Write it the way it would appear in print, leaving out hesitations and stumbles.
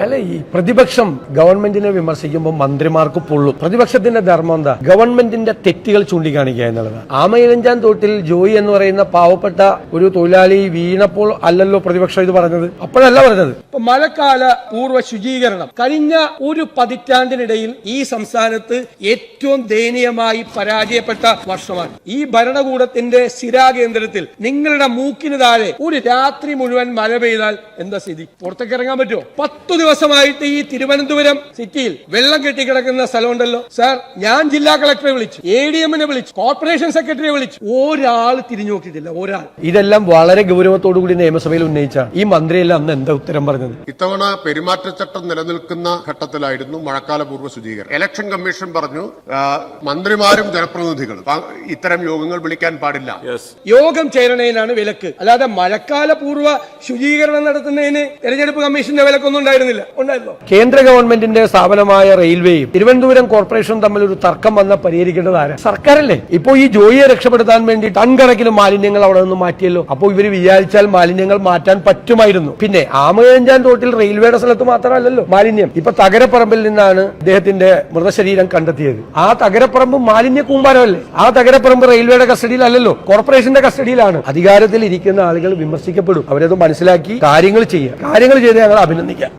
അല്ല, ഈ പ്രതിപക്ഷം ഗവൺമെന്റിനെ വിമർശിക്കുമ്പോൾ മന്ത്രിമാർക്ക് പൊള്ളും. പ്രതിപക്ഷത്തിന്റെ ധർമ്മം എന്താ? ഗവൺമെന്റിന്റെ തെറ്റുകൾ ചൂണ്ടിക്കാണിക്കുക എന്നുള്ളതാണ്. ആമയിലഞ്ചാൻ തോട്ടിൽ ജോയി എന്ന് പറയുന്ന പാവപ്പെട്ട ഒരു തൊഴിലാളി വീണപ്പോൾ അല്ലല്ലോ പ്രതിപക്ഷം ഇത് പറഞ്ഞത്, അപ്പോഴല്ല പറഞ്ഞത്. മഴക്കാല പൂർവ്വ ശുചീകരണം കഴിഞ്ഞ ഒരു പതിറ്റാണ്ടിനിടയിൽ ഈ സംസ്ഥാനത്ത് ഏറ്റവും ദയനീയമായി പരാജയപ്പെട്ട വർഷമാണ്. ഈ ഭരണകൂടത്തിന്റെ സ്ഥിരാകേന്ദ്രത്തിൽ നിങ്ങളുടെ മൂക്കിന് താഴെ ഒരു രാത്രി മുഴുവൻ മഴ പെയ്താൽ എന്താ സ്ഥിതി? പുറത്തേക്ക് ഇറങ്ങാൻ പറ്റുമോ? 10 ദിവസമായിട്ട് ഈ തിരുവനന്തപുരം സിറ്റിയിൽ വെള്ളം കെട്ടിക്കിടക്കുന്ന സ്ഥലമുണ്ടല്ലോ സാർ. ഞാൻ ജില്ലാ കളക്ടറെ വിളിച്ചു, ADM-നെ വിളിച്ചു, കോർപ്പറേഷൻ സെക്രട്ടറിയെ വിളിച്ചു, ഒരാൾ തിരിഞ്ഞു നോക്കിയിട്ടില്ല, ഒരാൾ. ഇതെല്ലാം വളരെ ഗൗരവത്തോടുകൂടി നിയമസഭയിൽ ഉന്നയിച്ചാണ്. ഈ മന്ത്രിയെല്ലാം അന്ന് എന്താ ഉത്തരം പറഞ്ഞത്? ഇത്തവണ പെരുമാറ്റച്ചട്ടം നിലനിൽക്കുന്ന ഘട്ടത്തിലായിരുന്നു മഴക്കാല പൂർവ്വ ശുചീകരണം. ഇലക്ഷൻ കമ്മീഷൻ പറഞ്ഞു മന്ത്രിമാരും ജനപ്രതിനിധികളും ഇത്തരം യോഗങ്ങൾ വിളിക്കാൻ പാടില്ല. യോഗം ചേരണേനാണ് വിലക്ക്, അല്ലാതെ മഴക്കാല പൂർവ്വ ശുചീകരണം നടത്തുന്നതിന് തെരഞ്ഞെടുപ്പ് കമ്മീഷന്റെ വിലക്കൊന്നും ഉണ്ടായിരുന്നോ? കേന്ദ്ര ഗവൺമെന്റിന്റെ സ്ഥാപനമായ റെയിൽവേയും തിരുവനന്തപുരം കോർപ്പറേഷനും തമ്മിൽ ഒരു തർക്കം വന്ന പരിഹരിക്കേണ്ടത് ആരാ? സർക്കാരല്ലേ. ഇപ്പോ ഈ ജോയിയെ രക്ഷപ്പെടുത്താൻ വേണ്ടി ടൺ കണക്കിന് മാലിന്യങ്ങൾ അവിടെ നിന്ന് മാറ്റിയല്ലോ. അപ്പോൾ ഇവര് വിചാരിച്ചാൽ മാലിന്യങ്ങൾ മാറ്റാൻ പറ്റുമായിരുന്നു. പിന്നെ ആമയഞ്ചാൻ തോട്ടിൽ റെയിൽവേയുടെ സ്ഥലത്ത് മാത്രമല്ലല്ലോ മാലിന്യം. ഇപ്പൊ തകരപ്പറമ്പിൽ നിന്നാണ് അദ്ദേഹത്തിന്റെ മൃതശരീരം കണ്ടെത്തിയത്. ആ തകരപ്പറമ്പ് മാലിന്യ കൂമ്പാരമല്ലേ? ആ തകരപ്പറമ്പ് റെയിൽവേയുടെ കസ്റ്റഡിയിലല്ലല്ലോ, കോർപ്പറേഷന്റെ കസ്റ്റഡിയിലാണ്. അധികാരത്തിൽ ഇരിക്കുന്ന ആളുകൾ വിമർശിക്കപ്പെടും. അവരത് മനസ്സിലാക്കി കാര്യങ്ങൾ ചെയ്യുക. കാര്യങ്ങൾ ചെയ്ത് ഞങ്ങൾ അഭിനന്ദിക്കാം.